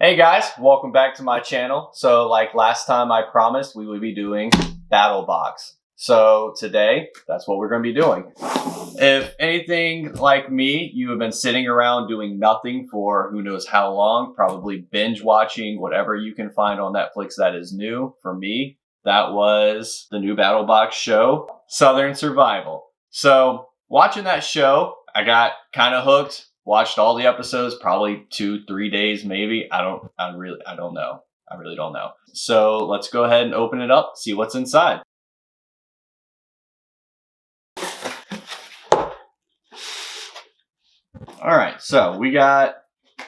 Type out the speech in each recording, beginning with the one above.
Hey guys, welcome back to my channel. So like last time I promised we would be doing Battlbox. So today, that's what we're going to be doing. If anything like me, you have been sitting around doing nothing for who knows how long, probably binge watching whatever you can find on Netflix that is new. For me, that was the new Battlebox show, Southern Survival. So watching that show, I got kind of hooked. Watched all the episodes, probably 2-3 days, maybe. I really don't know. I really don't know. So let's go ahead and open it up, see what's inside. All right, so we got a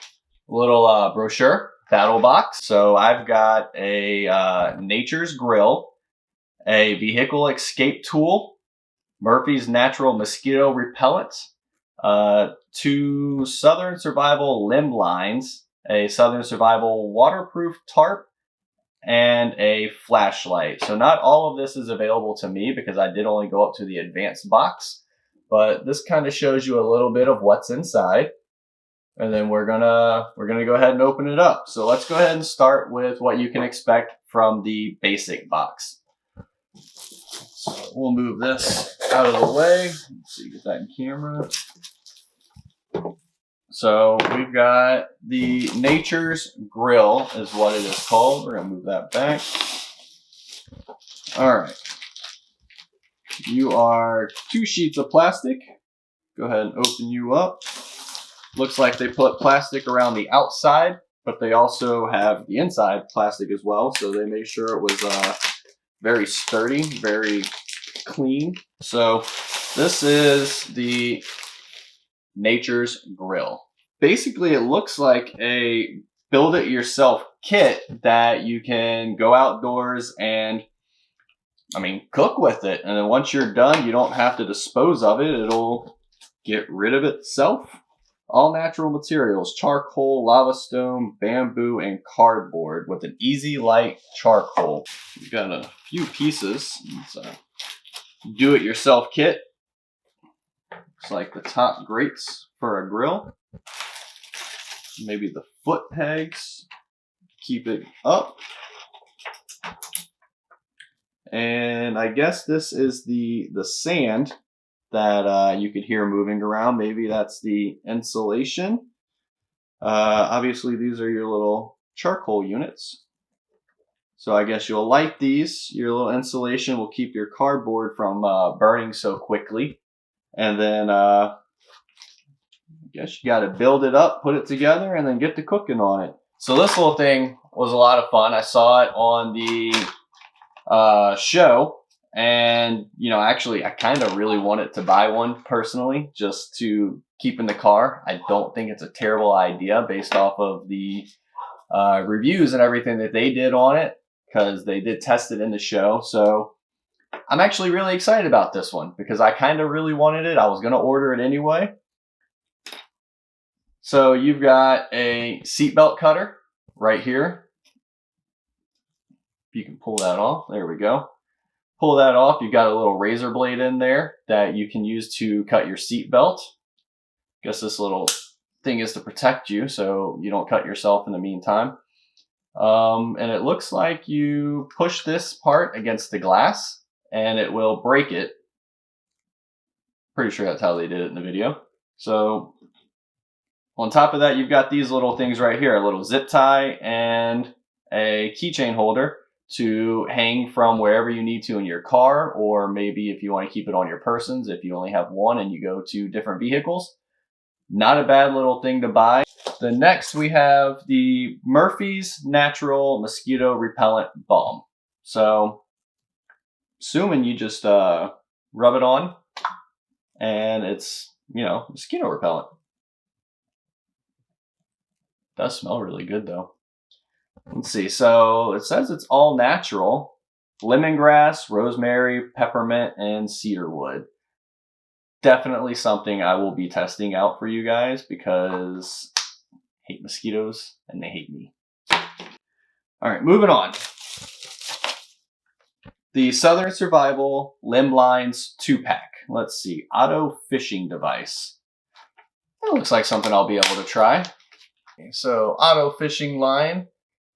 little brochure, Battlbox. So I've got a Nature's Grill, a vehicle escape tool, Murphy's Natural Mosquito Repellent, 2 Southern Survival limb lines, a Southern Survival waterproof tarp, and a flashlight. So not all of this is available to me because I did only go up to the advanced box, but this kind of shows you a little bit of what's inside. And then we're gonna go ahead and open it up. So let's go ahead and start with what you can expect from the basic box. So we'll move this out of the way. Let's see, get that in camera. So we've got the Nature's Grill is what it is called. We're gonna move that back. All right. You are 2 sheets of plastic. Go ahead and open you up. Looks like they put plastic around the outside, but they also have the inside plastic as well. So they made sure it was very sturdy, very clean. So this is the Nature's Grill. Basically, it looks like a build-it-yourself kit that you can go outdoors and, cook with it. And then once you're done, you don't have to dispose of it. It'll get rid of itself. All natural materials, charcoal, lava stone, bamboo, and cardboard with an easy light charcoal. We've got a few pieces. It's a do-it-yourself kit. Looks like the top grates for a grill. Maybe the foot pegs. Keep it up. And I guess this is the sand that you could hear moving around. Maybe that's the insulation. Obviously, these are your little charcoal units. So I guess you'll light these. Your little insulation will keep your cardboard from burning so quickly. And then I guess you got to build it up, put it together, and then get to cooking on it. So this little thing was a lot of fun. I saw it on the show. And, actually, I kind of really wanted to buy one personally, just to keep in the car. I don't think it's a terrible idea based off of the reviews and everything that they did on it, because they did test it in the show. So I'm actually really excited about this one because I kind of really wanted it. I was going to order it anyway. So you've got a seatbelt cutter right here. If you can pull that off, there we go. Pull that off. You've got a little razor blade in there that you can use to cut your seat belt. Guess this little thing is to protect you so you don't cut yourself in the meantime. And it looks like you push this part against the glass and it will break it. Pretty sure that's how they did it in the video. So on top of that, you've got these little things right here, a little zip tie and a keychain holder to hang from wherever you need to in your car, or maybe if you want to keep it on your persons, if you only have one and you go to different vehicles. Not a bad little thing to buy. Then next we have the Murphy's Natural Mosquito Repellent Balm. So assuming you just rub it on and it's, mosquito repellent. Does smell really good though. Let's see, so it says it's all natural. Lemongrass, rosemary, peppermint, and cedarwood. Definitely something I will be testing out for you guys because I hate mosquitoes and they hate me. All right, moving on. The Southern Survival Limb Lines 2-pack. Let's see, auto fishing device. That looks like something I'll be able to try. So auto fishing line,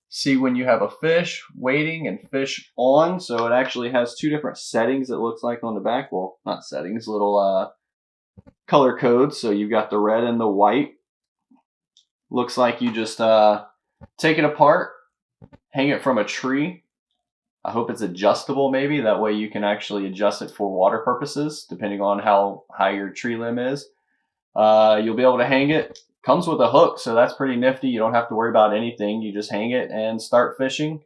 see when you have a fish waiting and fish on. So it actually has two different settings, it looks like, on the back. Well, not settings, little color codes. So you've got the red and the white. Looks like you just take it apart, hang it from a tree. I hope it's adjustable maybe. That way you can actually adjust it for water purposes, depending on how high your tree limb is. You'll be able to hang it. Comes with a hook, so that's pretty nifty. You don't have to worry about anything. You just hang it and start fishing.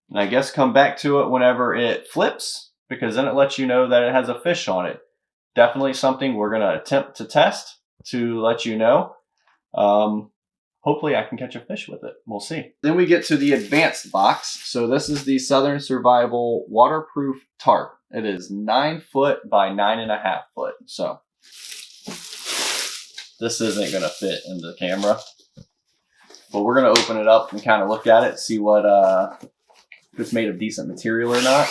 And I guess come back to it whenever it flips, because then it lets you know that it has a fish on it. Definitely something we're going to attempt to test to let you know. Hopefully I can catch a fish with it. We'll see. Then we get to the advanced box. So this is the Southern Survival waterproof tarp. It is 9 foot by 9.5 foot. So this isn't going to fit in the camera, but we're going to open it up and kind of look at it, see what if it's made of decent material or not.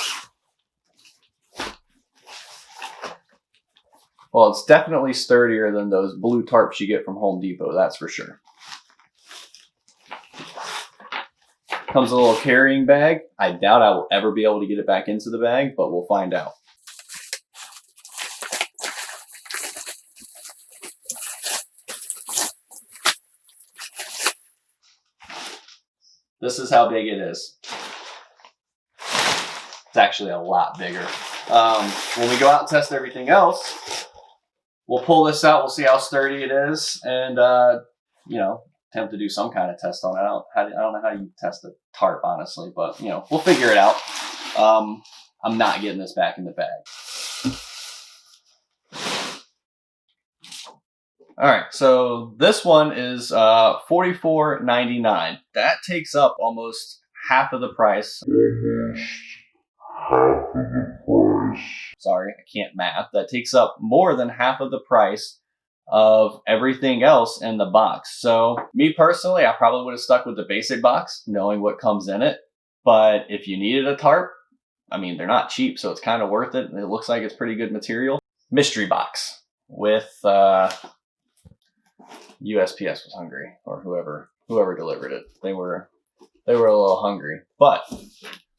Well, it's definitely sturdier than those blue tarps you get from Home Depot, that's for sure. Comes a little carrying bag. I doubt I will ever be able to get it back into the bag, but we'll find out. This is how big it is. It's actually a lot bigger. When we go out and test everything else, we'll pull this out. We'll see how sturdy it is, and you know, attempt to do some kind of test on it. I don't know how you test a tarp, honestly, but you know, we'll figure it out. I'm not getting this back in the bag. All right, so this one is $44.99. That takes up almost half of the price. Sorry, I can't math. That takes up more than half of the price of everything else in the box. So me personally, I probably would have stuck with the basic box, knowing what comes in it. But if you needed a tarp, I mean, they're not cheap, so it's kind of worth it. It looks like it's pretty good material. Mystery box with USPS was hungry, or whoever delivered it. They were a little hungry. But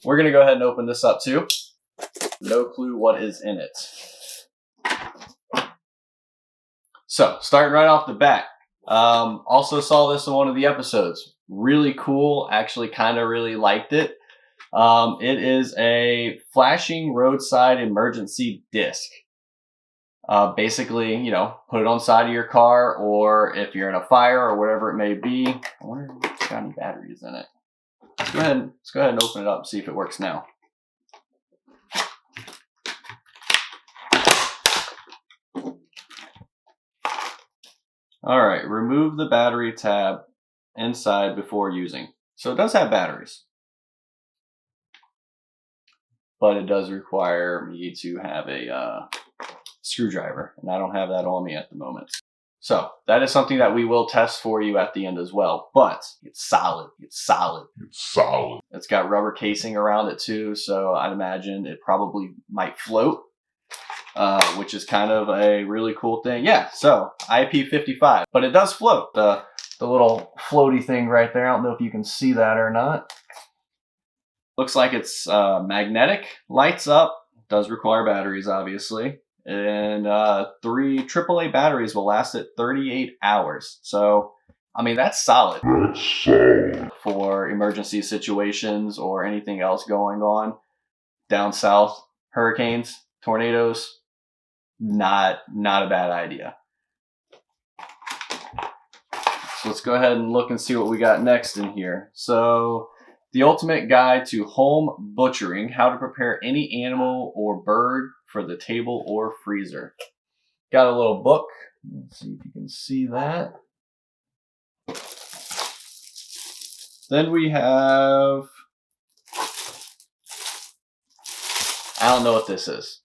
we're gonna go ahead and open this up too. No clue what is in it. So, starting right off the bat, also saw this in one of the episodes. Really cool. Actually, kind of really liked it. It is a flashing roadside emergency disc. Basically, you know, put it on the side of your car, or if you're in a fire or whatever it may be. I wonder if it's got any batteries in it. Let's go ahead and open it up and see if it works now. All right, remove the battery tab inside before using. So it does have batteries, but it does require me to have a screwdriver, and I don't have that on me at the moment. So that is something that we will test for you at the end as well, but it's solid. It's solid. It's solid. It's got rubber casing around it too, so I'd imagine it probably might float. Which is kind of a really cool thing. Yeah, so IP55, but it does float. The little floaty thing right there. I don't know if you can see that or not. Looks like it's magnetic, lights up, does require batteries, obviously. And 3 AAA batteries will last it 38 hours. So, I mean, that's solid. That's solid. For emergency situations or anything else going on. Down south, hurricanes, tornadoes. Not a bad idea. So let's go ahead and look and see what we got next in here. So the ultimate guide to home butchering, how to prepare any animal or bird for the table or freezer. Got a little book. Let's see if you can see that. Then we have, I don't know what this is.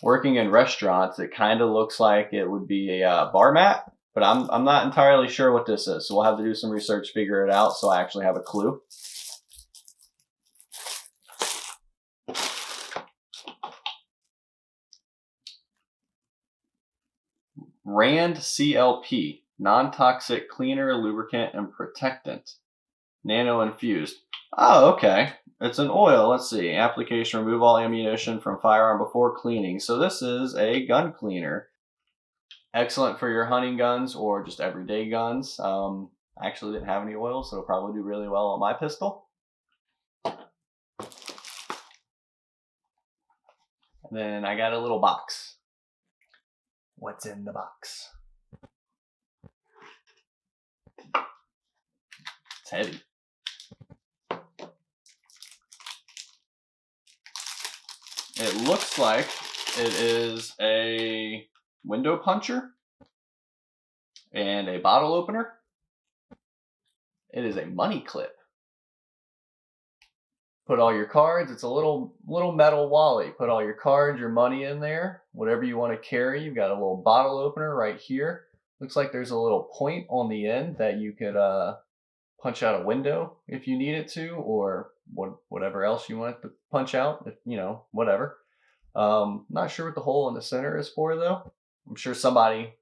Working in restaurants, it kind of looks like it would be a bar mat, but I'm not entirely sure what this is. So we'll have to do some research, figure it out, so I actually have a clue. Rand CLP. Non-toxic cleaner, lubricant, and protectant. Nano infused. Oh, okay. It's an oil. Let's see. Application: remove all ammunition from firearm before cleaning. So this is a gun cleaner. Excellent for your hunting guns or just everyday guns. I actually didn't have any oil, so it'll probably do really well on my pistol. And then I got a little box. What's in the box? It's heavy. It looks like it is a window puncher and a bottle opener. It is a money clip. Put all your cards. It's a little metal wallet. Put all your cards, your money in there, whatever you want to carry. You've got a little bottle opener right here. Looks like there's a little point on the end that you could punch out a window if you needed to, or whatever else you want to punch out, if, you know, whatever. Not sure what the hole in the center is for though. I'm sure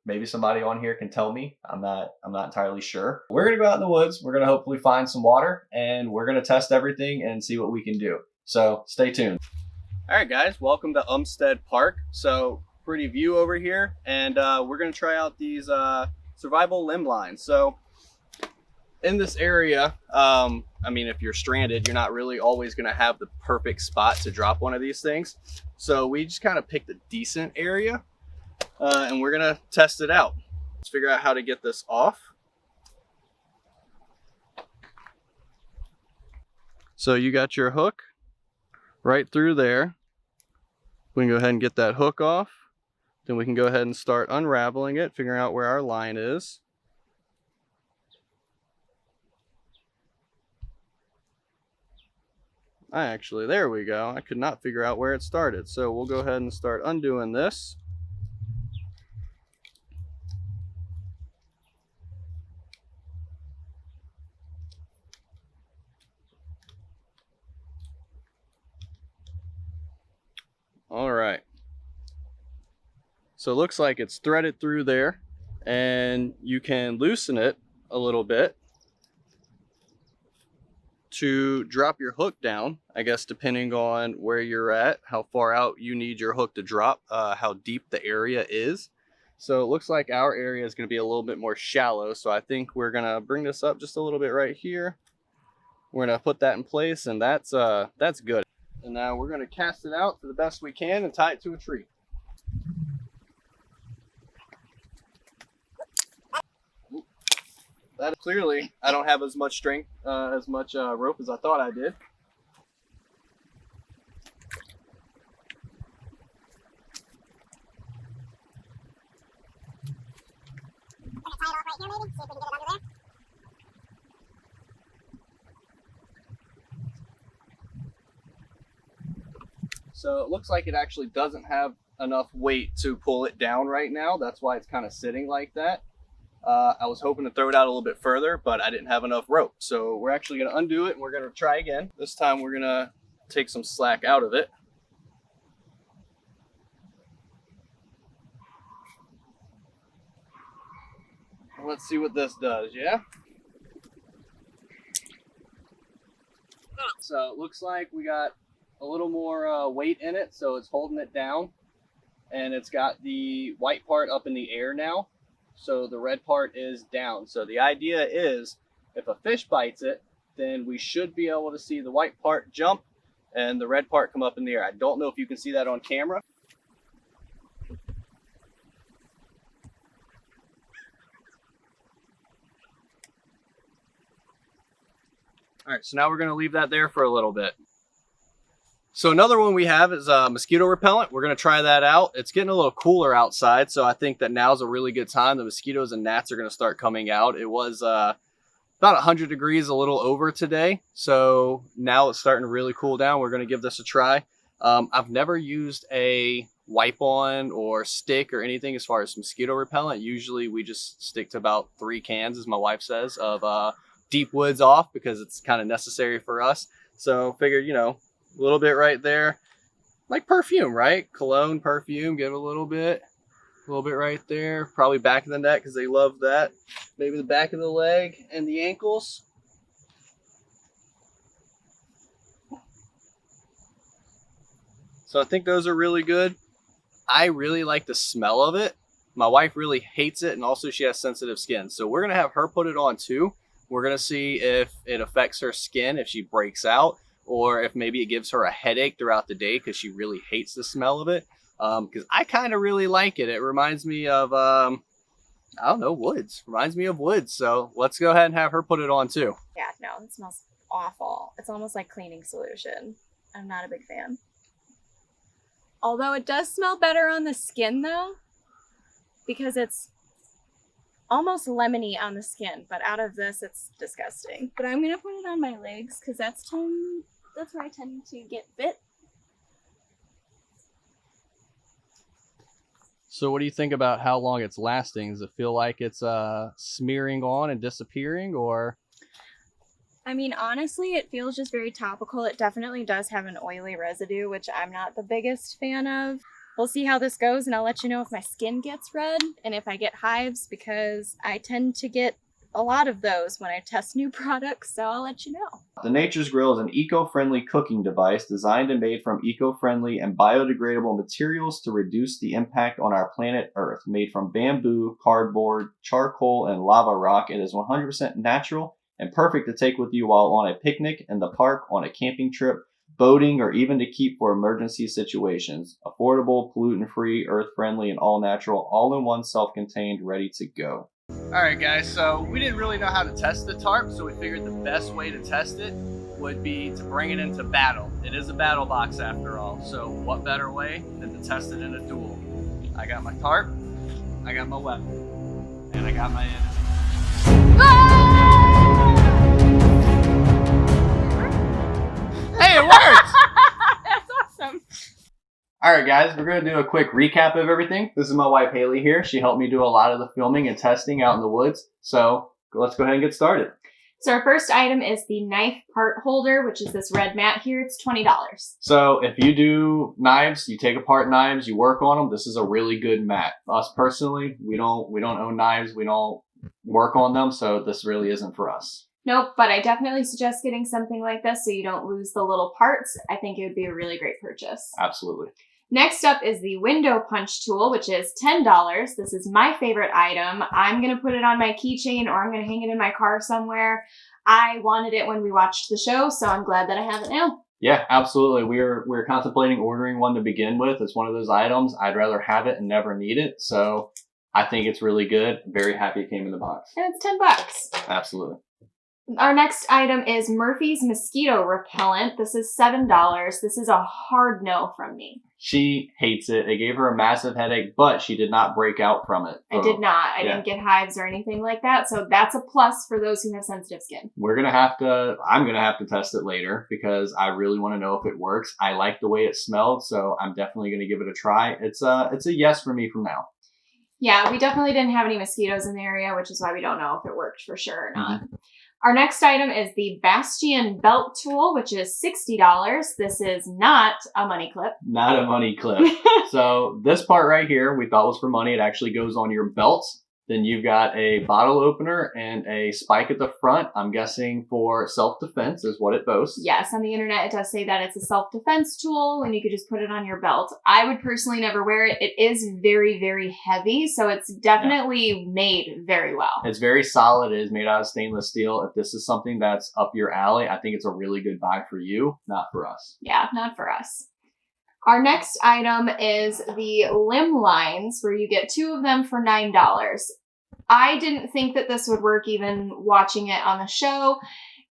maybe somebody on here can tell me. I'm not entirely sure. We're gonna go out in the woods. We're gonna hopefully find some water, and we're gonna test everything and see what we can do. So stay tuned. All right, guys, welcome to Umstead Park. So pretty view over here, and we're gonna try out these survival limb lines. So in this area, I mean, if you're stranded, you're not really always gonna have the perfect spot to drop one of these things. So we just kind of picked a decent area, and we're gonna test it out. Let's figure out how to get this off. So you got your hook right through there. We can go ahead and get that hook off. Then we can go ahead and start unraveling it, figuring out where our line is. There we go. I could not figure out where it started. So we'll go ahead and start undoing this. All right. So it looks like it's threaded through there, and you can loosen it a little bit to drop your hook down, I guess, depending on where you're at, how far out you need your hook to drop, how deep the area is. So it looks like our area is going to be a little bit more shallow. So I think we're going to bring this up just a little bit right here. We're going to put that in place, and that's good. And now we're going to cast it out for the best we can and tie it to a tree. That clearly, I don't have as much strength, as much rope as I thought I did. So it looks like it actually doesn't have enough weight to pull it down right now. That's why it's kind of sitting like that. I was hoping to throw it out a little bit further, but I didn't have enough rope. So we're actually going to undo it, and we're going to try again. This time we're going to take some slack out of it. Let's see what this does, yeah? So it looks like we got a little more weight in it, so it's holding it down. And it's got the white part up in the air now. So the red part is down. So the idea is, if a fish bites it, then we should be able to see the white part jump and the red part come up in the air. I don't know if you can see that on camera. All right, so now we're going to leave that there for a little bit. So another one we have is mosquito repellent. We're going to try that out. It's getting a little cooler outside, so I think that now's a really good time. The mosquitoes and gnats are going to start coming out. It was about 100 degrees, a little over today. So now it's starting to really cool down. We're going to give this a try. I've never used a wipe-on or stick or anything as far as mosquito repellent. Usually we just stick to about 3 cans, as my wife says, of Deep Woods Off, because it's kind of necessary for us. So figured, you know, a little bit right there, like perfume, right? Cologne, perfume, give it a little bit. A little bit right there. Probably back of the neck because they love that. Maybe the back of the leg and the ankles. So I think those are really good. I really like the smell of it. My wife really hates it, and also she has sensitive skin. So we're going to have her put it on too. We're going to see if it affects her skin, if she breaks out, or if maybe it gives her a headache throughout the day because she really hates the smell of it. Because I kind of really like it. It reminds me of, I don't know, woods. Reminds me of woods. So let's go ahead and have her put it on too. Yeah, no, it smells awful. It's almost like cleaning solution. I'm not a big fan. Although it does smell better on the skin though, because it's almost lemony on the skin, but out of this it's disgusting. But I'm gonna put it on my legs because that's where I tend to get bit. So what do you think about how long it's lasting? Does it feel like it's smearing on and disappearing, or? I mean, honestly, it feels just very topical. It definitely does have an oily residue, which I'm not the biggest fan of. We'll see how this goes, and I'll let you know if my skin gets red and if I get hives, because I tend to get a lot of those when I test new products, so I'll let you know. The Nature's Grill is an eco-friendly cooking device designed and made from eco-friendly and biodegradable materials to reduce the impact on our planet Earth. Made from bamboo, cardboard, charcoal, and lava rock, it is 100% natural and perfect to take with you while on a picnic, in the park, on a camping trip, boating, or even to keep for emergency situations. Affordable, pollutant-free, earth-friendly, and all-natural, all-in-one, self-contained, ready to go. Alright guys, so we didn't really know how to test the tarp, so we figured the best way to test it would be to bring it into battle. It is a battle box after all, so what better way than to test it in a duel? I got my tarp, I got my weapon, and I got my enemy. Hey, it worked! That's awesome. Alright guys, we're going to do a quick recap of everything. This is my wife Haley here. She helped me do a lot of the filming and testing out in the woods. So let's go ahead and get started. So our first item is the knife part holder, which is this red mat here. It's $20. So if you do knives, you take apart knives, you work on them, this is a really good mat. Us personally, we don't own knives, we don't work on them, so this really isn't for us. Nope, but I definitely suggest getting something like this so you don't lose the little parts. I think it would be a really great purchase. Absolutely. Next up is the window punch tool, which is $10. This is my favorite item. I'm going to put it on my keychain, or I'm going to hang it in my car somewhere. I wanted it when we watched the show, so I'm glad that I have it now. Yeah, absolutely. We're contemplating ordering one to begin with. It's one of those items. I'd rather have it and never need it. So I think it's really good. Very happy it came in the box. And it's $10. Absolutely. Our next item is Murphy's Mosquito Repellent. This is $7. This is a hard no from me. She hates it. It gave her a massive headache, but she did not break out from it. I did not. I didn't get hives or anything like that. So that's a plus for those who have sensitive skin. I'm going to have to test it later because I really want to know if it works. I like the way it smelled, so I'm definitely going to give it a try. It's a yes for me from now. Yeah, we definitely didn't have any mosquitoes in the area, which is why we don't know if it worked for sure or not. Mm-hmm. Our next item is the Bastion Belt Tool, which is $60. This is not a money clip. Not a money clip. So this part right here, we thought was for money. It actually goes on your belt. Then you've got a bottle opener and a spike at the front. I'm guessing for self-defense is what it boasts. Yes, on the internet it does say that it's a self-defense tool and you could just put it on your belt. I would personally never wear it. It is very, very heavy, so it's definitely made very well. It's very solid. It is made out of stainless steel. If this is something that's up your alley, I think it's a really good buy for you, not for us. Yeah, not for us. Our next item is the limb lines, where you get 2 of them for $9. I didn't think that this would work even watching it on the show.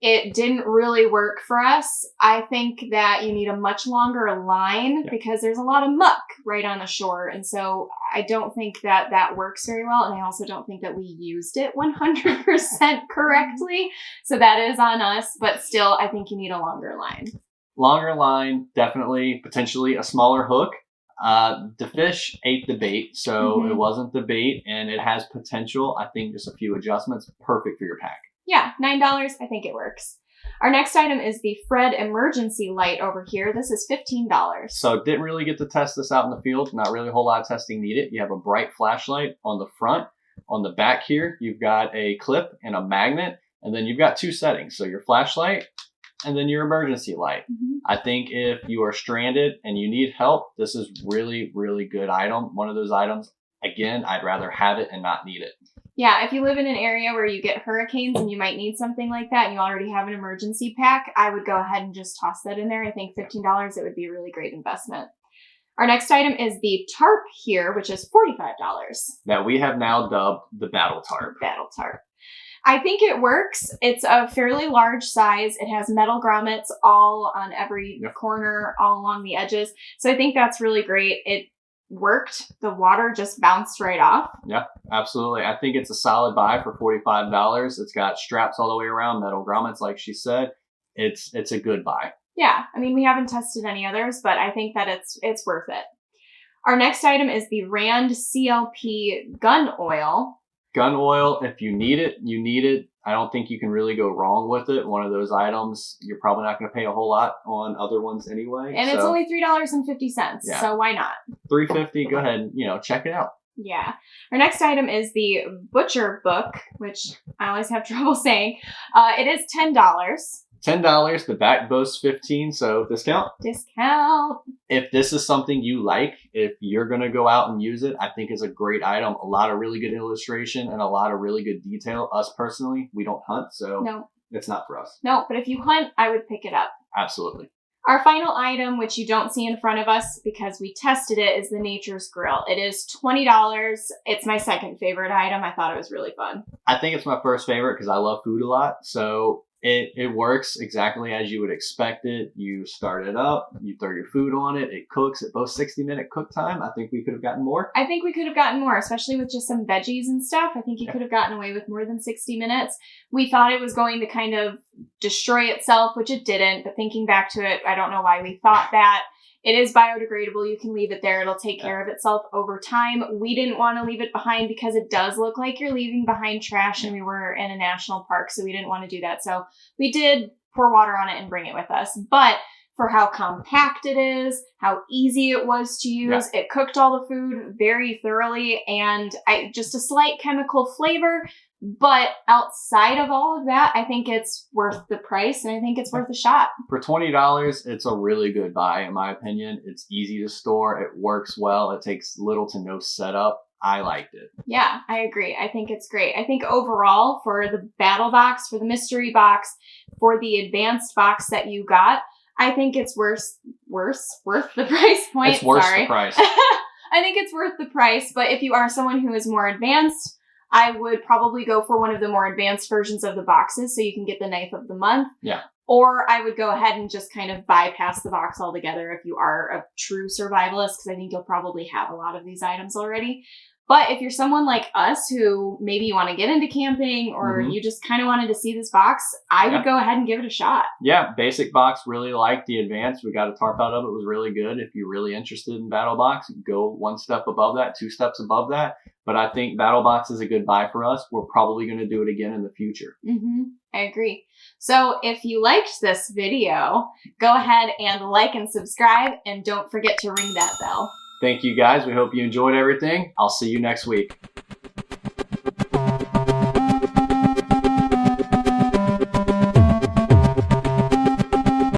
It didn't really work for us. I think that you need a much longer line because there's a lot of muck right on the shore. And so I don't think that that works very well. And I also don't think that we used it 100% correctly. So that is on us. But still, I think you need a longer line. Longer line, definitely, potentially a smaller hook. The fish ate the bait, so it wasn't the bait, and it has potential. I think just a few adjustments, perfect for your pack. Yeah, $9, I think it works. Our next item is the Fred emergency light over here. This is $15. So didn't really get to test this out in the field. Not really a whole lot of testing needed. You have a bright flashlight on the front. On the back here, you've got a clip and a magnet, and then you've got two settings. So your flashlight and then your emergency light. I think if you are stranded and you need help, this is really, really good item. One of those items, again, I'd rather have it and not need it. Yeah, if you live in an area where you get hurricanes and you might need something like that and you already have an emergency pack, I would go ahead and just toss that in there. I think $15, it would be a really great investment. Our next item is the tarp here, which is $45. That we have now dubbed the Battle Tarp. Battle tarp. I think it works. It's a fairly large size. It has metal grommets all on every corner, all along the edges. So I think that's really great. It worked. The water just bounced right off. Yeah, absolutely. I think it's a solid buy for $45. It's got straps all the way around, metal grommets, like she said. It's a good buy. Yeah, I mean, we haven't tested any others, but I think that it's worth it. Our next item is the Rand CLP gun oil. Gun oil, if you need it, you need it. I don't think you can really go wrong with it. One of those items, you're probably not going to pay a whole lot on other ones anyway. And it's only $3.50, so why not? $3.50, go ahead and, check it out. Yeah. Our next item is the Butcher Book, which I always have trouble saying. It is $10. $10, the back boasts 15, so discount. Discount. If this is something you like, if you're going to go out and use it, I think it's a great item. A lot of really good illustration and a lot of really good detail. Us personally, we don't hunt, so no, it's not for us. No, but if you hunt, I would pick it up. Absolutely. Our final item, which you don't see in front of us because we tested it, is the Nature's Grill. It is $20. It's my second favorite item. I thought it was really fun. I think it's my first favorite because I love food a lot, so it works exactly as you would expect it. You start it up, you throw your food on it, it cooks at both 60-minute cook time. I think we could have gotten more. I think we could have gotten more, especially with just some veggies and stuff. I think you could have gotten away with more than 60 minutes. We thought it was going to kind of destroy itself, which it didn't. But thinking back to it, I don't know why we thought that. It is biodegradable. You can leave it there. It'll take care of itself over time. We didn't want to leave it behind because it does look like you're leaving behind trash, and we were in a national park, so we didn't want to do that. So we did pour water on it and bring it with us. But for how compact it is, how easy it was to use, it cooked all the food very thoroughly, and just a slight chemical flavor. But outside of all of that, I think it's worth the price, and I think it's worth a shot. For $20, it's a really good buy, in my opinion. It's easy to store. It works well. It takes little to no setup. I liked it. Yeah, I agree. I think it's great. I think overall, for the Battle Box, for the Mystery Box, for the Advanced Box that you got, I think it's worth the price point. It's worth the price. I think it's worth the price, but if you are someone who is more advanced, I would probably go for one of the more advanced versions of the boxes so you can get the knife of the month. Yeah. Or I would go ahead and just kind of bypass the box altogether if you are a true survivalist, because I think you'll probably have a lot of these items already. But if you're someone like us who maybe you want to get into camping or you just kind of wanted to see this box, I would go ahead and give it a shot. Yeah, basic box, really liked the advanced. We got a tarp out of it. It was really good. If you're really interested in Battle Box, go one step above that, two steps above that. But I think Battle Box is a good buy for us. We're probably going to do it again in the future. I agree. So if you liked this video, go ahead and like and subscribe, and don't forget to ring that bell. Thank you guys. We hope you enjoyed everything. I'll see you next week.